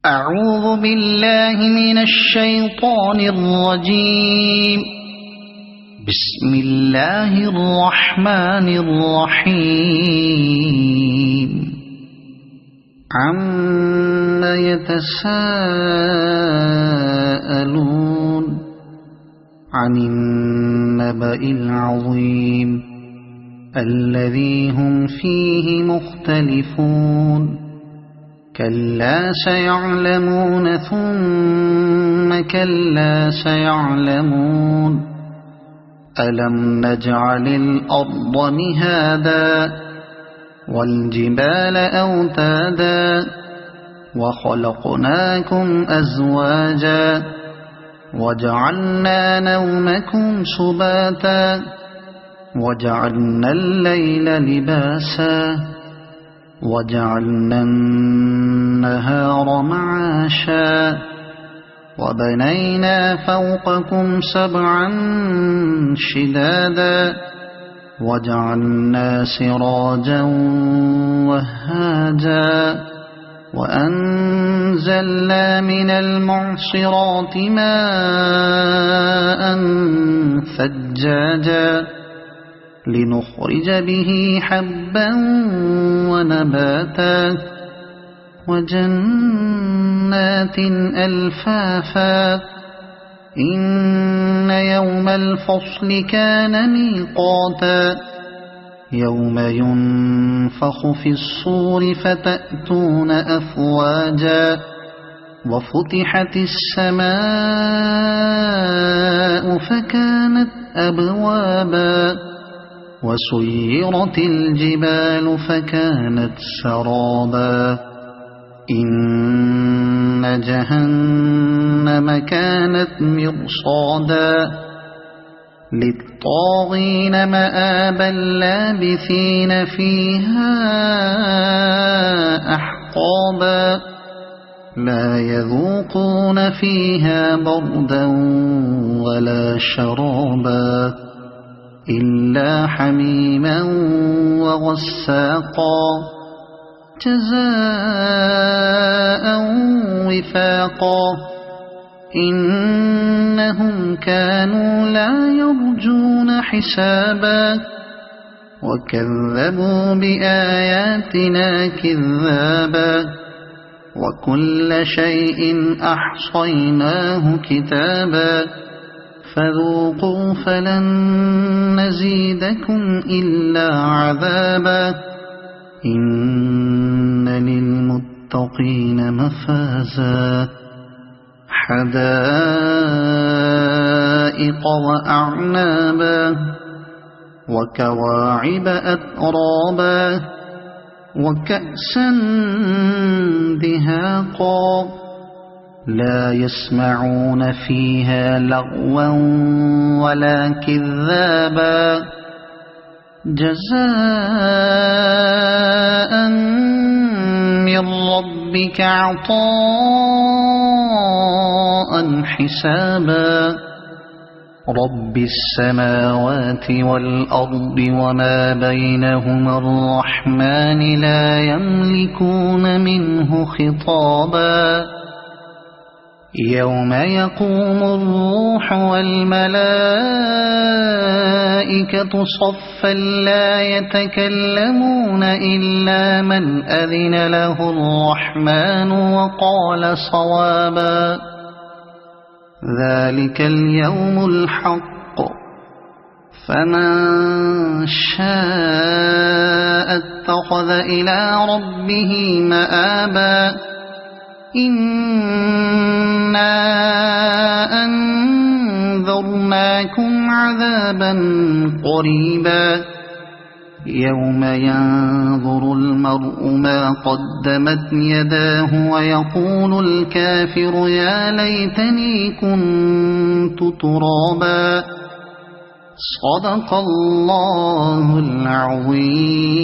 أعوذ بالله من الشيطان الرجيم. بسم الله الرحمن الرحيم. عَمَّ يتساءلون عن النبأ العظيم الذي هم فيه مختلفون. كلا سيعلمون ثم كلا سيعلمون. ألم نجعل الأرض مهادا والجبال أوتادا وخلقناكم أزواجا وجعلنا نومكم سباتا وجعلنا الليل لباسا وجعلنا النهار معاشا وبنينا فوقكم سبعا شدادا وجعلنا سراجا وهاجا وأنزلنا من المعصرات ماء ثجاجا لنخرج به حبا ونباتا وجنات ألفافا. إن يوم الفصل كان ميقاتا. يوم ينفخ في الصور فتأتون أفواجا وفتحت السماء فكانت أبوابا وسيرت الجبال فكانت سرابا. إن جهنم كانت مرصادا للطاغين مآبا لابثين فيها أحقابا لا يذوقون فيها بردا ولا شرابا إلا حميما وغساقا جزاء وفاقا. إنهم كانوا لا يرجون حسابا وكذبوا بآياتنا كذابا وكل شيء أحصيناه كتابا فذوقوا فلن نزيدكم إلا عذابا. إن للمتقين مفازا حدائق وأعنابا وكواعب أترابا وكأسا دهاقا لا يسمعون فيها لغوا ولا كذابا جزاء من ربك عطاء حسابا. رب السماوات والأرض وما بينهما الرحمن لا يملكون منه خطابا. يوم يقوم الروح والملائكة صفا لا يتكلمون إلا من أذن له الرحمن وقال صوابا. ذلك اليوم الحق فمن شاء اتخذ إلى ربه مآبا. إنا أنذرناكم عذابا قريبا يوم ينظر المرء ما قدمت يداه ويقول الكافر يا ليتني كنت ترابا. صدق الله العظيم.